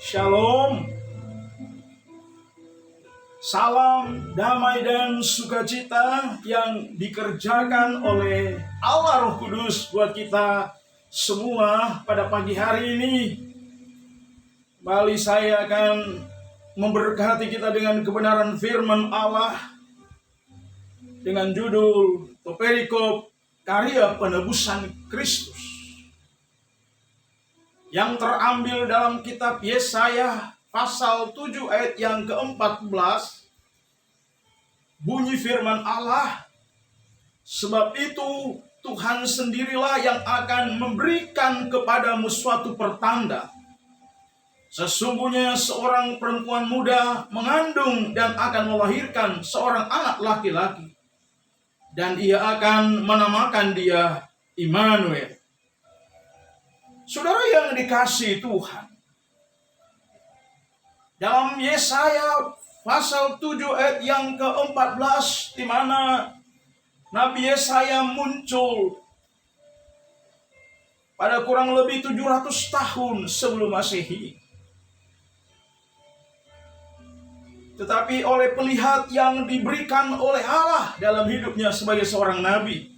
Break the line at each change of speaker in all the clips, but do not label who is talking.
Shalom, salam damai dan sukacita yang dikerjakan oleh Allah Roh Kudus buat kita semua pada pagi hari ini. Kembali saya akan memberkati kita dengan kebenaran firman Allah dengan judul Perikop Karya Penebusan Kristus, yang terambil dalam kitab Yesaya pasal 7 ayat yang ke-14. Bunyi firman Allah, "Sebab itu Tuhan sendirilah yang akan memberikan kepadamu suatu pertanda. Sesungguhnya seorang perempuan muda mengandung dan akan melahirkan seorang anak laki-laki, dan ia akan menamakan dia Immanuel." Saudara yang dikasihi Tuhan, dalam Yesaya pasal 7 ayat yang ke-14, di mana Nabi Yesaya muncul pada kurang lebih 700 tahun sebelum Masehi. Tetapi oleh pelihat yang diberikan oleh Allah dalam hidupnya sebagai seorang nabi,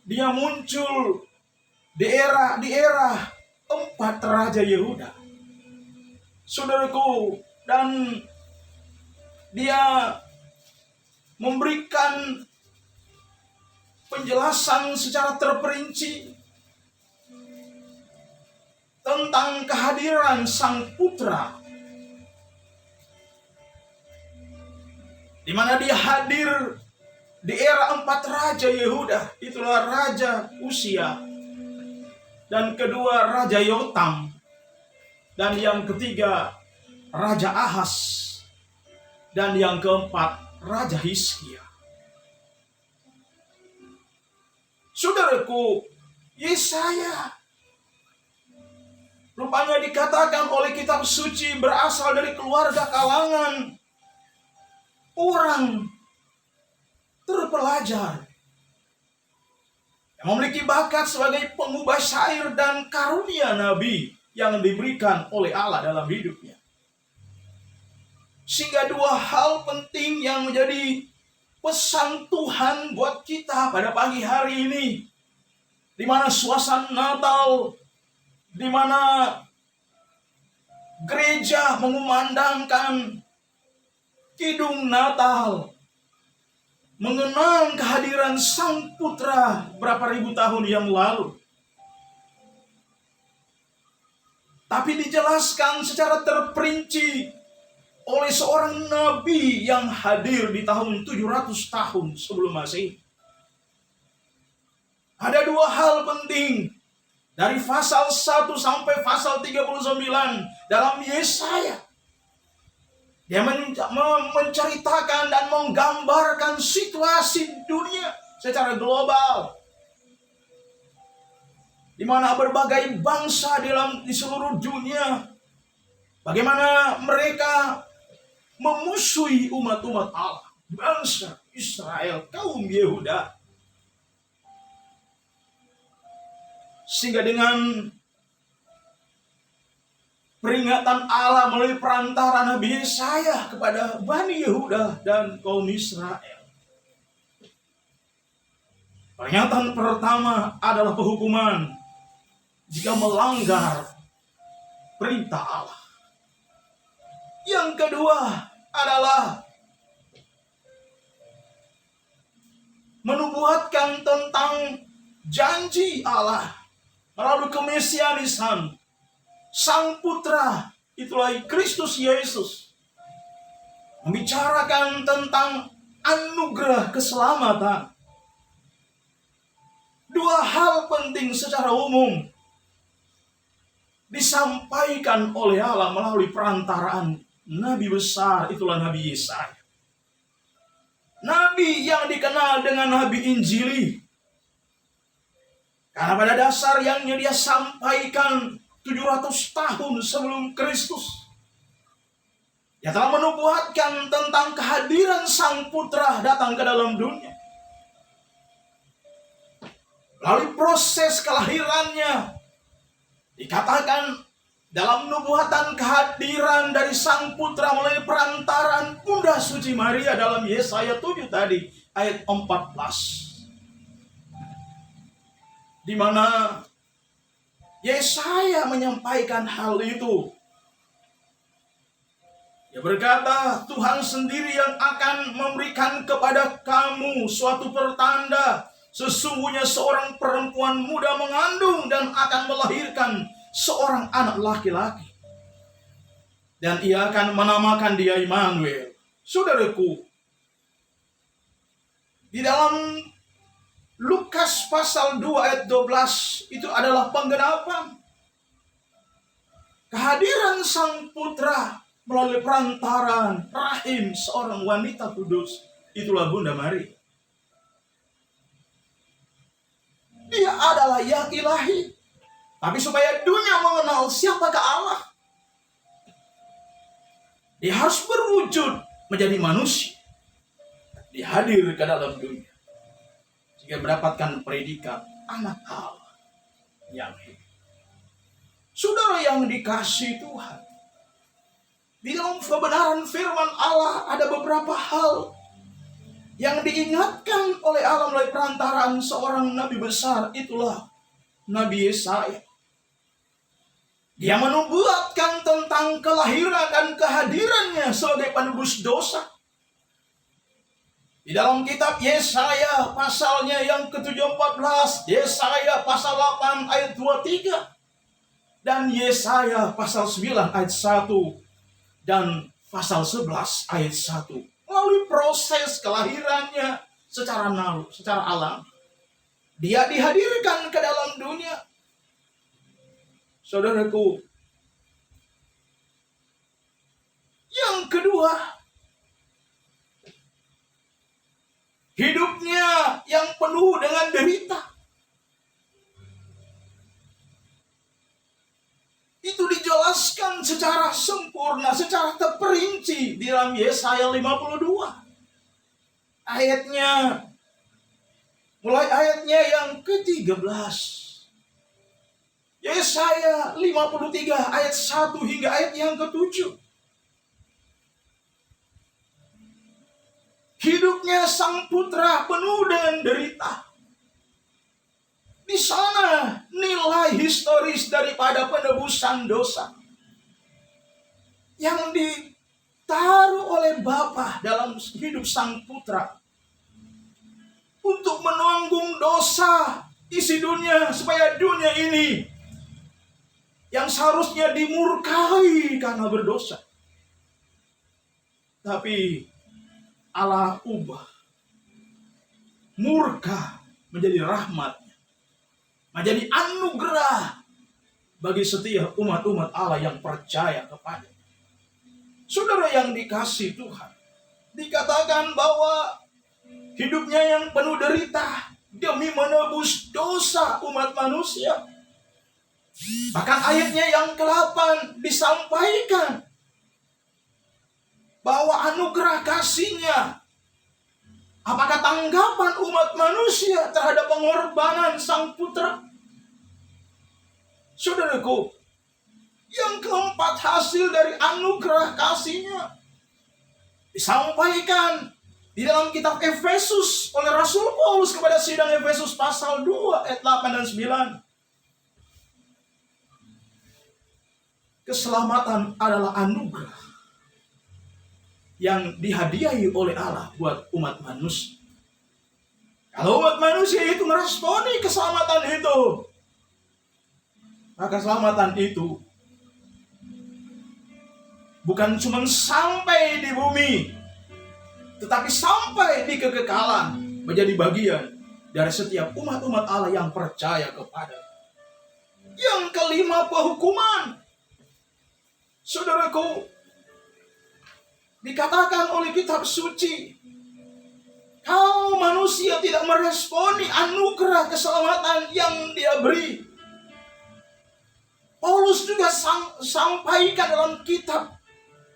dia muncul di era 4 Raja Yehuda, saudaraku, dan dia memberikan penjelasan secara terperinci tentang kehadiran Sang Putra, di mana dia hadir di era 4 Raja Yehuda. Itulah Raja Usia, dan kedua Raja Yotam, dan yang ketiga Raja Ahas, dan yang keempat Raja Hizkia. Saudaraku, Yesaya rupanya dikatakan oleh kitab suci berasal dari keluarga kalangan orang terpelajar, memiliki bakat sebagai pengubah syair dan karunia nabi yang diberikan oleh Allah dalam hidupnya. Sehingga dua hal penting yang menjadi pesan Tuhan buat kita pada pagi hari ini, di mana suasana Natal, di mana gereja mengumandangkan kidung Natal, mengenang kehadiran Sang Putra berapa ribu tahun yang lalu. Tapi dijelaskan secara terperinci oleh seorang nabi yang hadir di tahun 700 tahun sebelum Masehi. Ada dua hal penting dari pasal 1 sampai pasal 39 dalam Yesaya. Dia menceritakan dan menggambarkan situasi dunia secara global, di mana berbagai bangsa di seluruh dunia, bagaimana mereka memusuhi umat-umat Allah, bangsa Israel, kaum Yehuda. Sehingga dengan peringatan Allah melalui perantara Nabi Yesaya kepada Bani Yehuda dan kaum Israel, peringatan pertama adalah penghukuman jika melanggar perintah Allah. Yang kedua adalah menubuatkan tentang janji Allah melalui kemesianisan Sang Putra, itulah Kristus Yesus, membicarakan tentang anugerah keselamatan. Dua hal penting secara umum disampaikan oleh Allah melalui perantaraan Nabi besar, itulah Nabi Yesaya. Nabi yang dikenal dengan Nabi Injili, karena pada dasarnya dia sampaikan 700 tahun sebelum Kristus. Dia telah menubuatkan tentang kehadiran Sang Putra datang ke dalam dunia. Melalui proses kelahirannya, dikatakan dalam nubuatan kehadiran dari Sang Putra melalui perantaran Bunda Suci Maria dalam Yesaya 7 tadi ayat 14. Di mana Yesaya menyampaikan hal itu. Dia berkata, Tuhan sendiri yang akan memberikan kepada kamu suatu pertanda. Sesungguhnya seorang perempuan muda mengandung dan akan melahirkan seorang anak laki-laki. Dan ia akan menamakan dia Immanuel. Saudaraku, di dalam Lukas pasal 2 ayat 12 itu adalah penggenapan kehadiran Sang Putra melalui perantaran rahim seorang wanita kudus. Itulah Bunda Maria. Dia adalah yang ilahi. Tapi supaya dunia mengenal siapakah Allah, dia harus berwujud menjadi manusia. Dia hadir ke dalam dunia sehingga mendapatkan predikat anak Allah yang hidup. Saudara yang dikasihi Tuhan, di dalam kebenaran firman Allah ada beberapa hal yang diingatkan oleh Allah melalui perantaraan seorang nabi besar. Itulah Nabi Yesaya. Dia menubuatkan tentang kelahiran dan kehadirannya sebagai penebus dosa. Di dalam kitab Yesaya pasalnya yang ke-14, Yesaya pasal 8 ayat 23, dan Yesaya pasal 9 ayat 1, dan pasal 11 ayat 1. Melalui proses kelahirannya secara alam, dia dihadirkan ke dalam dunia. Saudaraku, yang kedua, hidupnya yang penuh dengan derita. Itu dijelaskan secara sempurna, secara terperinci di dalam Yesaya 52. Mulai ayatnya yang ke-13. Yesaya 53 ayat 1 hingga ayat yang ke-7. Hidupnya Sang Putra penuh dengan derita. Di sana nilai historis daripada penebusan dosa yang ditaruh oleh Bapa dalam hidup Sang Putra untuk menanggung dosa isi dunia, supaya dunia ini yang seharusnya dimurkai karena berdosa, tapi Allah ubah murka menjadi rahmat, menjadi anugerah bagi setiap umat-umat Allah yang percaya kepada. Saudara yang dikasihi Tuhan, dikatakan bahwa hidupnya yang penuh derita demi menebus dosa umat manusia. Bahkan ayatnya yang ke-8 disampaikan bahwa anugerah kasih-Nya. Apakah tanggapan umat manusia terhadap pengorbanan Sang Putra? Saudaraku, yang keempat, hasil dari anugerah kasih-Nya disampaikan di dalam kitab Efesus oleh Rasul Paulus kepada sidang Efesus pasal 2 ayat 8 dan 9. Keselamatan adalah anugerah yang dihadiahi oleh Allah buat umat manusia. Kalau umat manusia itu meresponi keselamatan itu, maka keselamatan itu bukan cuma sampai di bumi, tetapi sampai di kekekalan, menjadi bagian dari setiap umat-umat Allah yang percaya kepada. Yang kelima, penghukuman. Saudaraku, dikatakan oleh kitab suci, kalau manusia tidak meresponi anugerah keselamatan yang Dia beri, Paulus juga sampaikan dalam kitab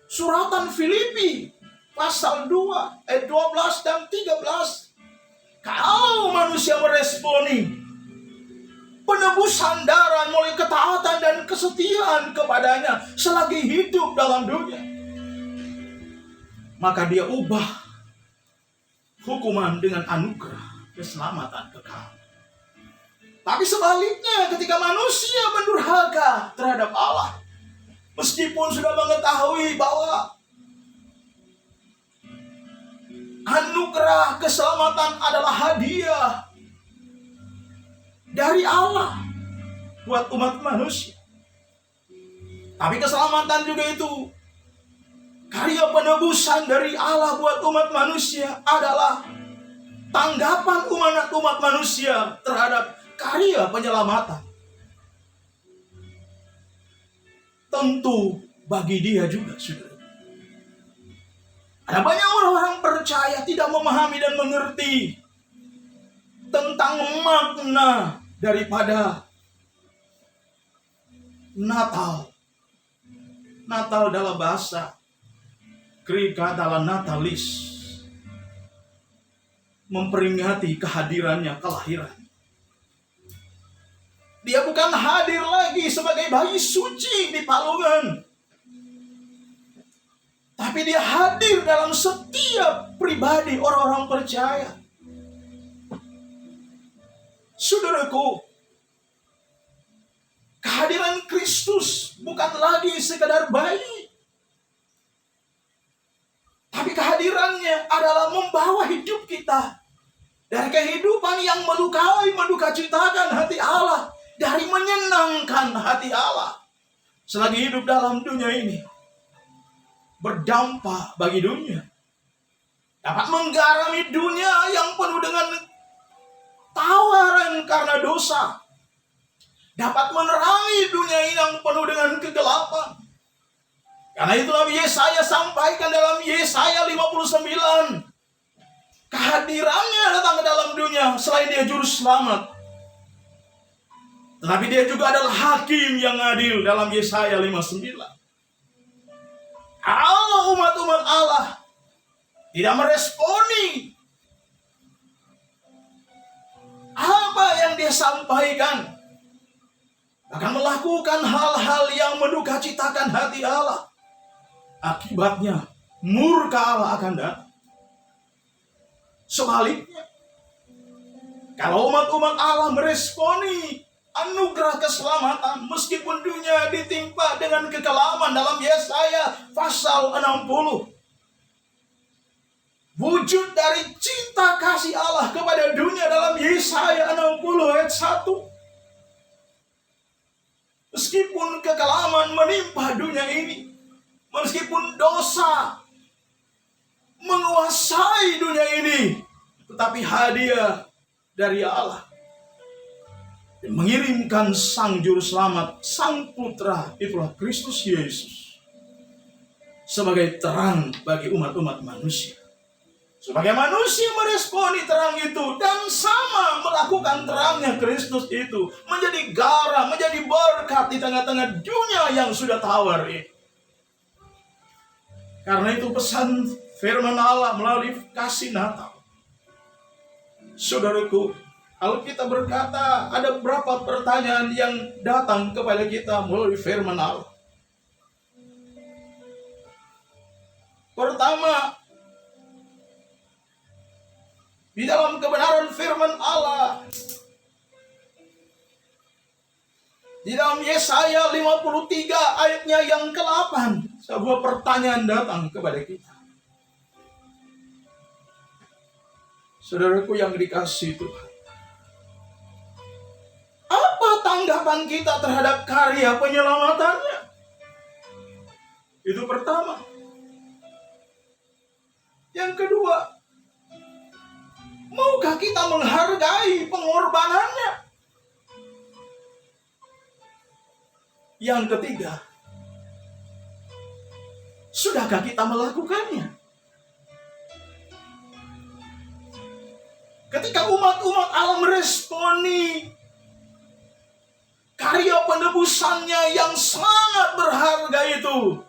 suratan Filipi pasal 2 ayat 12 dan 13. Kalau manusia meresponi penebusan darah melalui ketaatan dan kesetiaan kepadanya selagi hidup dalam dunia. Maka dia ubah hukuman dengan anugerah keselamatan kekal. Tapi sebaliknya, ketika manusia mendurhaka terhadap Allah, meskipun sudah mengetahui bahwa anugerah keselamatan adalah hadiah dari Allah buat umat manusia, tapi keselamatan juga itu karya penebusan dari Allah buat umat manusia adalah tanggapan umat manusia terhadap karya penyelamatan. Tentu bagi dia juga, saudara. Ada banyak orang-orang percaya tidak memahami dan mengerti tentang makna daripada Natal. Natal dalam bahasa Greek adalah Natalis, memperingati kehadirannya, kelahiran. Dia bukan hadir lagi sebagai bayi suci di palungan, tapi dia hadir dalam setiap pribadi orang-orang percaya. Saudaraku, kehadiran Kristus bukan lagi sekadar bayi, tapi kehadirannya adalah membawa hidup kita dari kehidupan yang melukai, mendukacitakan hati Allah, dari menyenangkan hati Allah selagi hidup dalam dunia ini, berdampak bagi dunia, dapat menggarami dunia yang penuh dengan tawaran karena dosa, dapat menerangi dunia ini yang penuh dengan kegelapan. Karena itu Nabi Yesaya sampaikan dalam Yesaya 59, kehadirannya datang ke dalam dunia selain dia juru selamat, tetapi dia juga adalah hakim yang adil dalam Yesaya 59. Allah, umat-umat Allah tidak meresponi apa yang dia sampaikan, akan melakukan hal-hal yang mendukacitakan hati Allah. Akibatnya murka Allah akan datang. Sebaliknya, kalau umat-umat Allah meresponi anugerah keselamatan, meskipun dunia ditimpa dengan kekelaman dalam Yesaya pasal 60, wujud dari cinta kasih Allah kepada dunia dalam Yesaya 60 ayat 1. Meskipun kekelaman menimpa dunia ini, meskipun dosa menguasai dunia ini, tetapi hadiah dari Allah dan mengirimkan Sang Juru Selamat, Sang Putra, itulah Kristus Yesus, sebagai terang bagi umat-umat manusia. Sebagai manusia meresponi terang itu dan sama melakukan terangnya Kristus itu menjadi garam, menjadi berkat di tengah-tengah dunia yang sudah tawar ini. Karena itu pesan firman Allah melalui kasih Natal. Saudaraku, kalau kita berkata ada berapa pertanyaan yang datang kepada kita melalui firman Allah. Pertama, di dalam kebenaran firman Allah, di dalam Yesaya 53 ayatnya yang ke-8, sebuah pertanyaan datang kepada kita. Saudaraku yang dikasihi Tuhan, apa tanggapan kita terhadap karya penyelamatannya? Itu pertama. Yang kedua, maukah kita menghargai pengorbanannya? Yang ketiga, sudahkah kita melakukannya? Ketika umat-umat Allah meresponi karya penebusannya yang sangat berharga itu,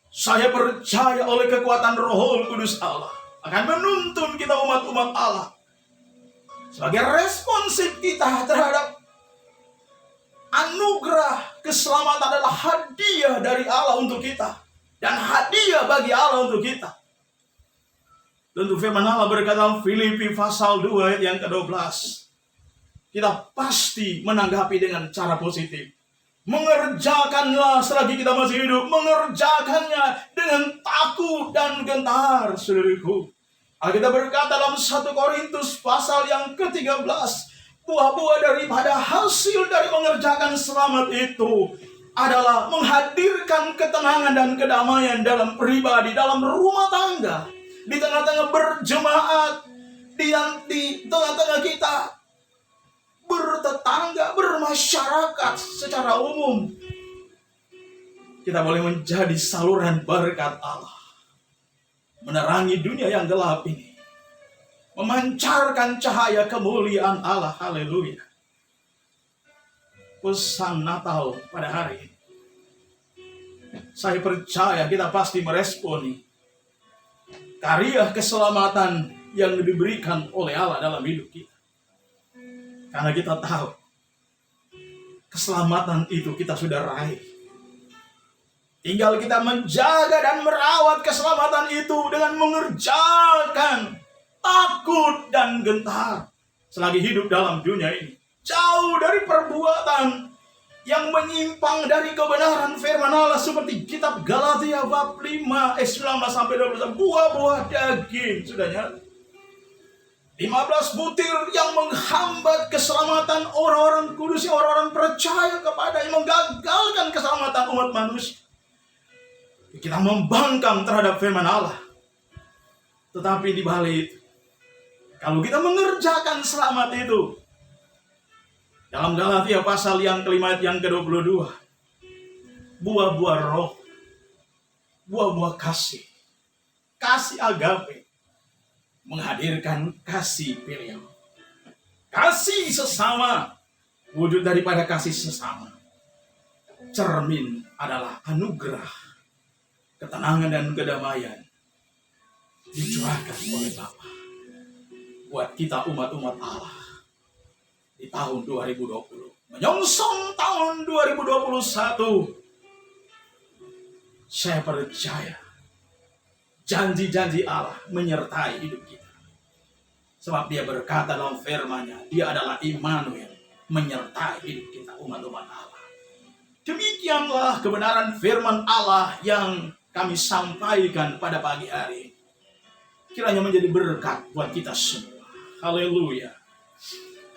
saya percaya oleh kekuatan Roh Kudus Allah akan menuntun kita umat-umat Allah sebagai responsif kita terhadap Anugerah keselamatan adalah hadiah dari Allah untuk kita. Dan hadiah bagi Allah untuk kita. Tentu firman Allah berkata dalam Filipi pasal 2 ayat yang ke-12. Kita pasti menanggapi dengan cara positif. Mengerjakanlah selagi kita masih hidup. Mengerjakannya dengan takut dan gentar, saudaraku. Alkitab berkata dalam 1 Korintus pasal yang ke-13. Buah-buah daripada hasil dari mengerjakan selamat itu adalah menghadirkan ketenangan dan kedamaian dalam pribadi, dalam rumah tangga, di tengah-tengah berjemaat, di tengah-tengah kita bertetangga, bermasyarakat secara umum. Kita boleh menjadi saluran berkat Allah, menerangi dunia yang gelap ini, memancarkan cahaya kemuliaan Allah. Haleluya. Pesan Natal pada hari ini, saya percaya kita pasti meresponi karya keselamatan yang diberikan oleh Allah dalam hidup kita. Karena kita tahu keselamatan itu kita sudah raih. Tinggal kita menjaga dan merawat keselamatan itu dengan mengerjakan takut dan gentar selagi hidup dalam dunia ini. Jauh dari perbuatan yang menyimpang dari kebenaran firman Allah, seperti kitab Galatia bab 5 ayat 19 sampai 21. Buah-buah daging sudah nyata. 15 butir yang menghambat keselamatan orang-orang kudus, orang-orang percaya kepada yang menggagalkan keselamatan umat manusia. Kita membangkang terhadap firman Allah. Tetapi di balik itu, kalau kita mengerjakan selamat itu, dalam Galatia pasal yang kelima yang ke-22, buah-buah roh, buah-buah kasih, kasih agape, menghadirkan kasih filial, kasih sesama, wujud daripada kasih sesama. Cermin adalah anugerah, ketenangan dan kedamaian dicurahkan oleh Bapa buat kita umat-umat Allah di tahun 2020. Menyongsong tahun 2021. Saya percaya janji-janji Allah menyertai hidup kita. Sebab Dia berkata dalam firman-Nya, Dia adalah Immanuel, menyertai hidup kita umat-umat Allah. Demikianlah kebenaran firman Allah yang kami sampaikan pada pagi hari. Kiranya menjadi berkat buat kita semua. Haleluya.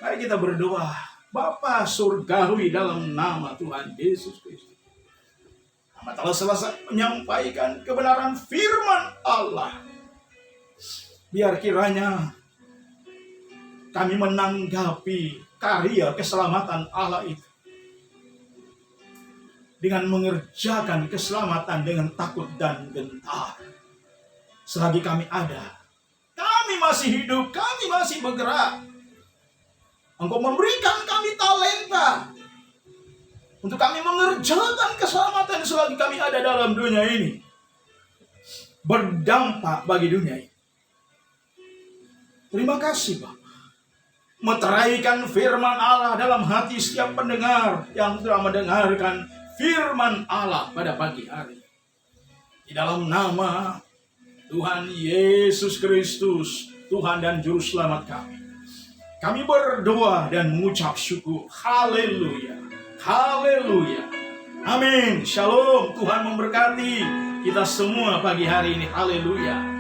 Mari kita berdoa. Bapa surgawi, dalam nama Tuhan Yesus Kristus, Kami telah selesai menyampaikan kebenaran firman Allah. Biar kiranya kami menanggapi karya keselamatan Allah itu dengan mengerjakan keselamatan dengan takut dan gentar. Selagi kami ada, kami masih hidup, kami masih bergerak. Engkau memberikan kami talenta untuk kami mengerjakan keselamatan selagi kami ada dalam dunia ini, berdampak bagi dunia ini. Terima kasih Bapak, meteraikan firman Allah dalam hati setiap pendengar yang telah mendengarkan firman Allah pada pagi hari. Di dalam nama Tuhan Yesus Kristus, Tuhan dan Juru Selamat kami berdoa dan mengucap syukur. Haleluya, haleluya, amin. Shalom. Tuhan memberkati kita semua pagi hari ini. Haleluya.